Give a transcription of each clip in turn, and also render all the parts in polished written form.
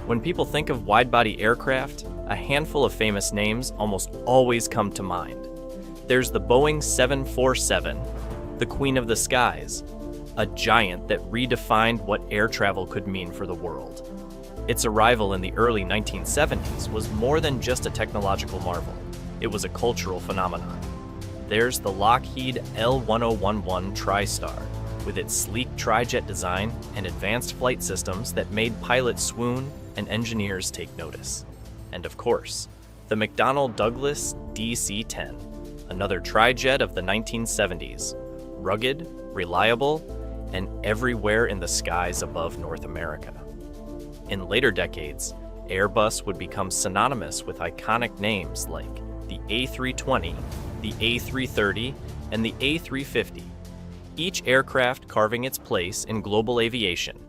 When people think of wide-body aircraft, a handful of famous names almost always come to mind. There's the Boeing 747, the Queen of the Skies, a giant that redefined what air travel could mean for the world. Its arrival in the early 1970s was more than just a technological marvel. It was a cultural phenomenon. There's the Lockheed L1011 TriStar, with its sleek tri-jet design and advanced flight systems that made pilots swoon and engineers take notice. And of course, the McDonnell Douglas DC-10, another tri-jet of the 1970s, rugged, reliable, and everywhere in the skies above North America. In later decades, Airbus would become synonymous with iconic names like the A320, the A330, and the A350, each aircraft carving its place in global aviation.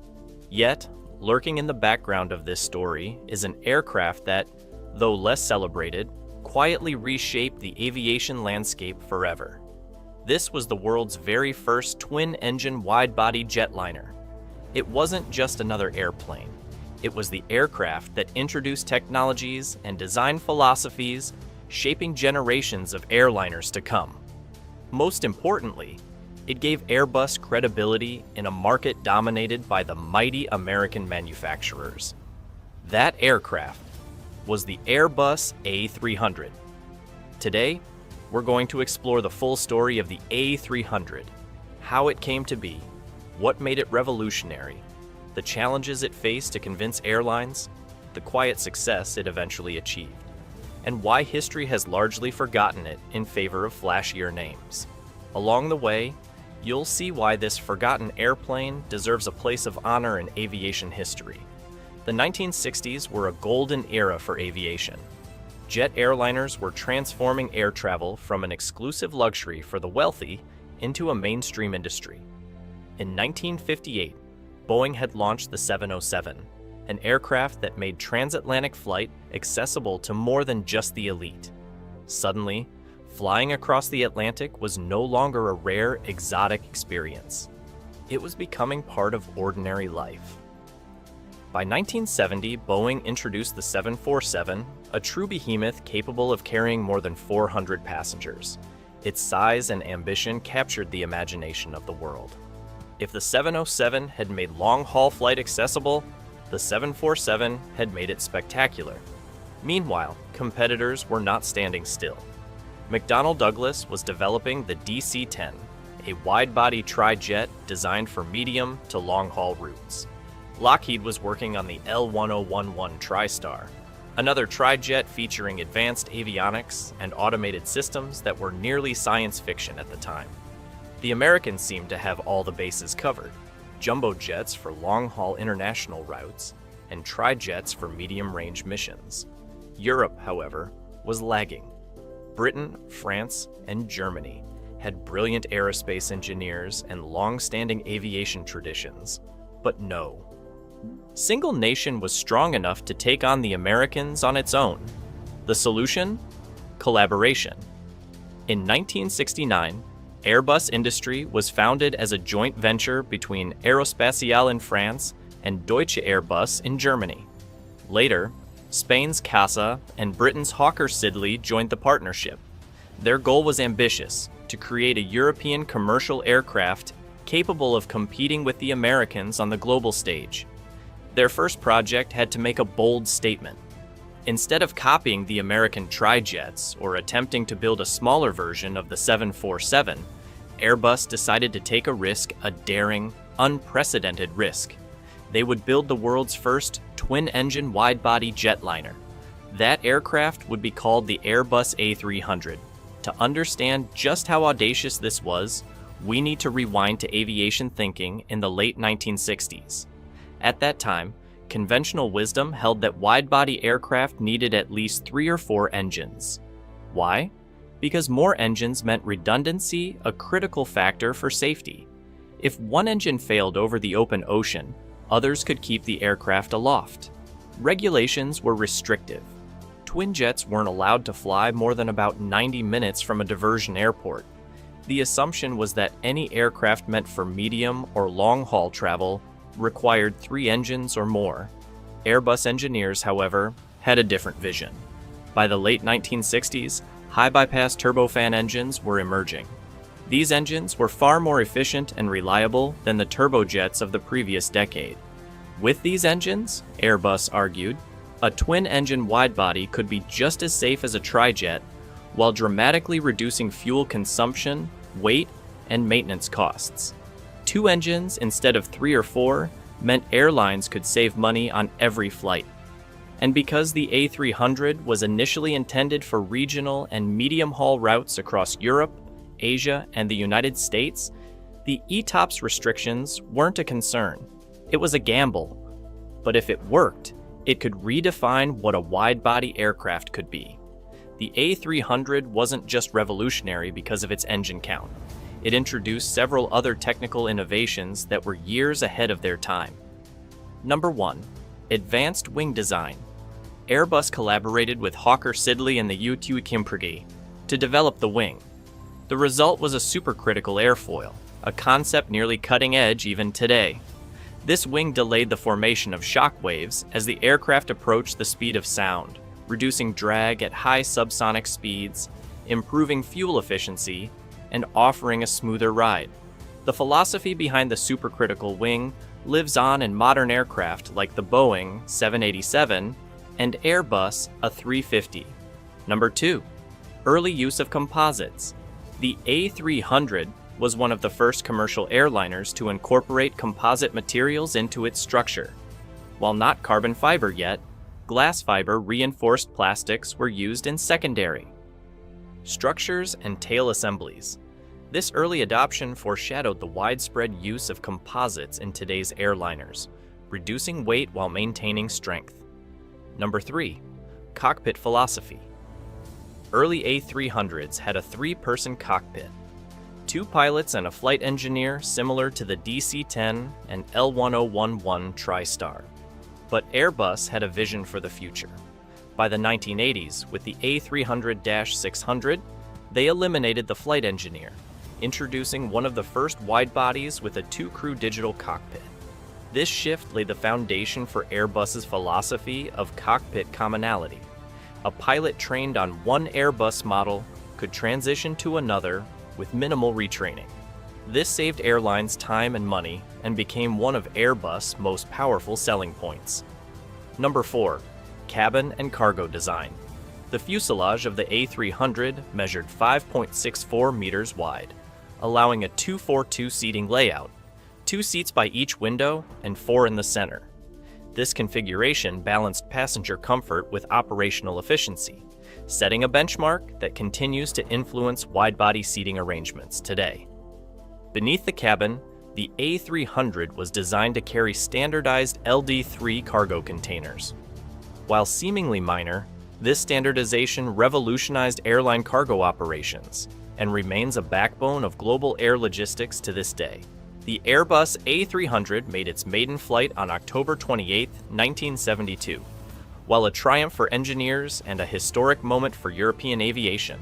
Yet, lurking in the background of this story is an aircraft that, though less celebrated, quietly reshaped the aviation landscape forever. This was the world's very first twin-engine wide-body jetliner. It wasn't just another airplane. It was the aircraft that introduced technologies and design philosophies shaping generations of airliners to come. Most importantly, it gave Airbus credibility in a market dominated by the mighty American manufacturers. That aircraft was the Airbus A300. Today, we're going to explore the full story of the A300, how it came to be, what made it revolutionary, the challenges it faced to convince airlines, the quiet success it eventually achieved, and why history has largely forgotten it in favor of flashier names. Along the way, you'll see why this forgotten airplane deserves a place of honor in aviation history. The 1960s were a golden era for aviation. Jet airliners were transforming air travel from an exclusive luxury for the wealthy into a mainstream industry. In 1958, Boeing had launched the 707, an aircraft that made transatlantic flight accessible to more than just the elite. Suddenly, flying across the Atlantic was no longer a rare, exotic experience. It was becoming part of ordinary life. By 1970, Boeing introduced the 747, a true behemoth capable of carrying more than 400 passengers. Its size and ambition captured the imagination of the world. If the 707 had made long-haul flight accessible, the 747 had made it spectacular. Meanwhile, competitors were not standing still. McDonnell Douglas was developing the DC-10, a wide-body tri-jet designed for medium to long-haul routes. Lockheed was working on the L1011 TriStar, another tri-jet featuring advanced avionics and automated systems that were nearly science fiction at the time. The Americans seemed to have all the bases covered: jumbo jets for long-haul international routes and tri-jets for medium-range missions. Europe, however, was lagging. Britain, France, and Germany had brilliant aerospace engineers and long-standing aviation traditions, but no single nation was strong enough to take on the Americans on its own. The solution? Collaboration. In 1969, Airbus Industrie was founded as a joint venture between Aerospatiale in France and Deutsche Airbus in Germany. Later, Spain's CASA and Britain's Hawker Siddeley joined the partnership. Their goal was ambitious: to create a European commercial aircraft capable of competing with the Americans on the global stage. Their first project had to make a bold statement. Instead of copying the American tri-jets or attempting to build a smaller version of the 747, Airbus decided to take a risk, a daring, unprecedented risk. They would build the world's first twin-engine wide-body jetliner. That aircraft would be called the Airbus A300. To understand just how audacious this was, we need to rewind to aviation thinking in the late 1960s. At that time, conventional wisdom held that wide-body aircraft needed at least 3 or 4 engines. Why? Because more engines meant redundancy, a critical factor for safety. If one engine failed over the open ocean, others could keep the aircraft aloft. Regulations were restrictive. Twin jets weren't allowed to fly more than about 90 minutes from a diversion airport. The assumption was that any aircraft meant for medium or long-haul travel required 3 engines or more. Airbus engineers, however, had a different vision. By the late 1960s, high-bypass turbofan engines were emerging. These engines were far more efficient and reliable than the turbojets of the previous decade. With these engines, Airbus argued, a twin-engine widebody could be just as safe as a trijet while dramatically reducing fuel consumption, weight, and maintenance costs. 2 engines instead of 3 or 4 meant airlines could save money on every flight. And because the A300 was initially intended for regional and medium-haul routes across Europe, Asia, and the United States, the ETOPS restrictions weren't a concern. It was a gamble. But if it worked, it could redefine what a wide-body aircraft could be. The A300 wasn't just revolutionary because of its engine count. It introduced several other technical innovations that were years ahead of their time. Number 1. Advanced wing design. Airbus collaborated with Hawker Siddeley and the U.2 Kimpergy to develop the wing. The result was a supercritical airfoil, a concept nearly cutting edge even today. This wing delayed the formation of shock waves as the aircraft approached the speed of sound, reducing drag at high subsonic speeds, improving fuel efficiency, and offering a smoother ride. The philosophy behind the supercritical wing lives on in modern aircraft like the Boeing 787 and Airbus A350. Number 2. Early use of composites. The A300 was one of the first commercial airliners to incorporate composite materials into its structure. While not carbon fiber yet, glass fiber reinforced plastics were used in secondary structures and tail assemblies. This early adoption foreshadowed the widespread use of composites in today's airliners, reducing weight while maintaining strength. Number 3. Cockpit philosophy. Early A300s had a 3-person cockpit. 2 pilots and a flight engineer similar to the DC-10 and L1011 TriStar. But Airbus had a vision for the future. By the 1980s, with the A300-600, they eliminated the flight engineer, introducing one of the first wide-bodies with a 2-crew digital cockpit. This shift laid the foundation for Airbus's philosophy of cockpit commonality. A pilot trained on one Airbus model could transition to another with minimal retraining. This saved airlines time and money and became one of Airbus' most powerful selling points. Number 4. Cabin and cargo design. The fuselage of the A300 measured 5.64 meters wide, allowing a 2-4-2 seating layout, 2 seats by each window and 4 in the center. This configuration balanced passenger comfort with operational efficiency, setting a benchmark that continues to influence wide-body seating arrangements today. Beneath the cabin, the A300 was designed to carry standardized LD3 cargo containers. While seemingly minor, this standardization revolutionized airline cargo operations and remains a backbone of global air logistics to this day. The Airbus A300 made its maiden flight on October 28, 1972. While a triumph for engineers and a historic moment for European aviation,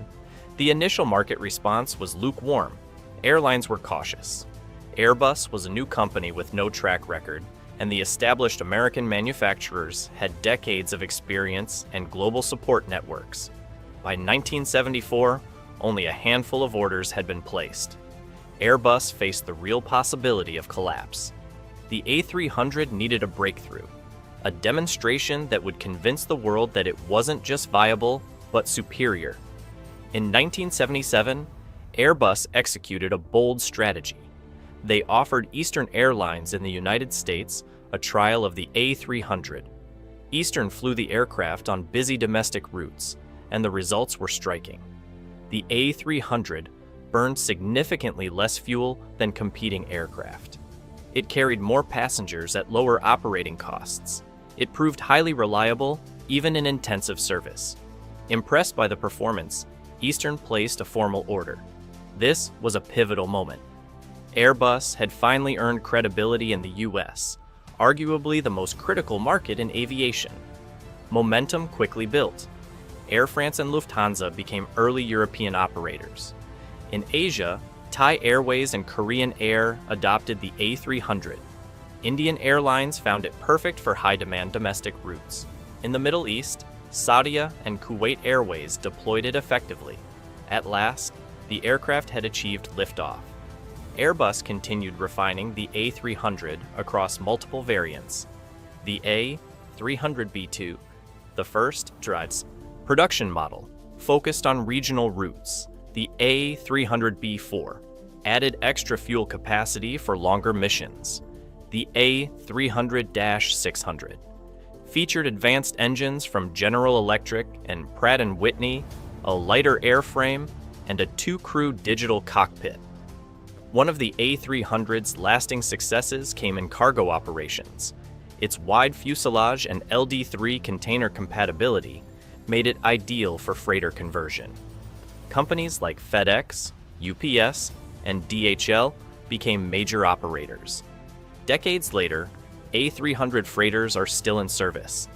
the initial market response was lukewarm. Airlines were cautious. Airbus was a new company with no track record, and the established American manufacturers had decades of experience and global support networks. By 1974, only a handful of orders had been placed. Airbus faced the real possibility of collapse. The A300 needed a breakthrough, a demonstration that would convince the world that it wasn't just viable, but superior. In 1977, Airbus executed a bold strategy. They offered Eastern Airlines in the United States a trial of the A300. Eastern flew the aircraft on busy domestic routes, and the results were striking. The A300 burned significantly less fuel than competing aircraft. It carried more passengers at lower operating costs. It proved highly reliable, even in intensive service. Impressed by the performance, Eastern placed a formal order. This was a pivotal moment. Airbus had finally earned credibility in the US, arguably the most critical market in aviation. Momentum quickly built. Air France and Lufthansa became early European operators. In Asia, Thai Airways and Korean Air adopted the A300. Indian Airlines found it perfect for high-demand domestic routes. In the Middle East, Saudia and Kuwait Airways deployed it effectively. At last, the aircraft had achieved liftoff. Airbus continued refining the A300 across multiple variants. The A300B2, the first Drive's production model, focused on regional routes. The A300B4 added extra fuel capacity for longer missions. The A300-600 featured advanced engines from General Electric and Pratt & Whitney, a lighter airframe, and a two-crew digital cockpit. One of the A300's lasting successes came in cargo operations. Its wide fuselage and LD3 container compatibility made it ideal for freighter conversion. Companies like FedEx, UPS, and DHL became major operators. Decades later, A300 freighters are still in service.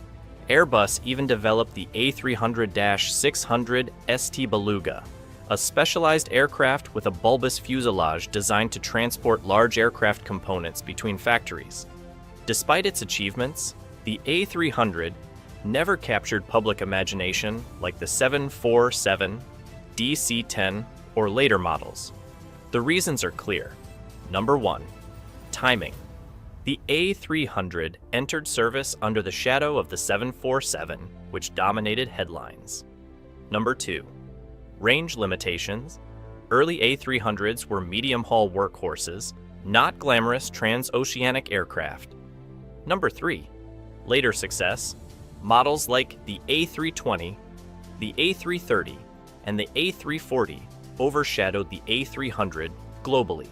Airbus even developed the A300-600 ST Beluga, a specialized aircraft with a bulbous fuselage designed to transport large aircraft components between factories. Despite its achievements, the A300 never captured public imagination like the 747, DC-10, or later models. The reasons are clear. Number 1. Timing. The A300 entered service under the shadow of the 747, which dominated headlines. Number 2. Range limitations. Early A300s were medium-haul workhorses, not glamorous transoceanic aircraft. Number 3. Later success. Models like the A320, the A330, and the A340 overshadowed the A300 globally.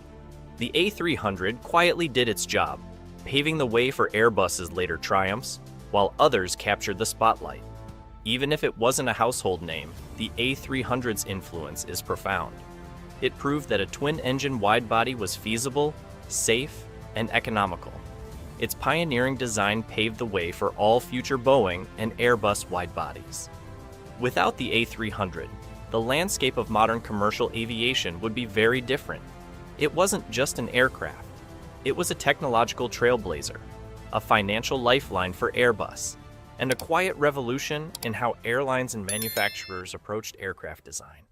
The A300 quietly did its job, paving the way for Airbus's later triumphs, while others captured the spotlight. Even if it wasn't a household name, the A300's influence is profound. It proved that a twin-engine widebody was feasible, safe, and economical. Its pioneering design paved the way for all future Boeing and Airbus widebodies. Without the A300, the landscape of modern commercial aviation would be very different. It wasn't just an aircraft. It was a technological trailblazer, a financial lifeline for Airbus, and a quiet revolution in how airlines and manufacturers approached aircraft design.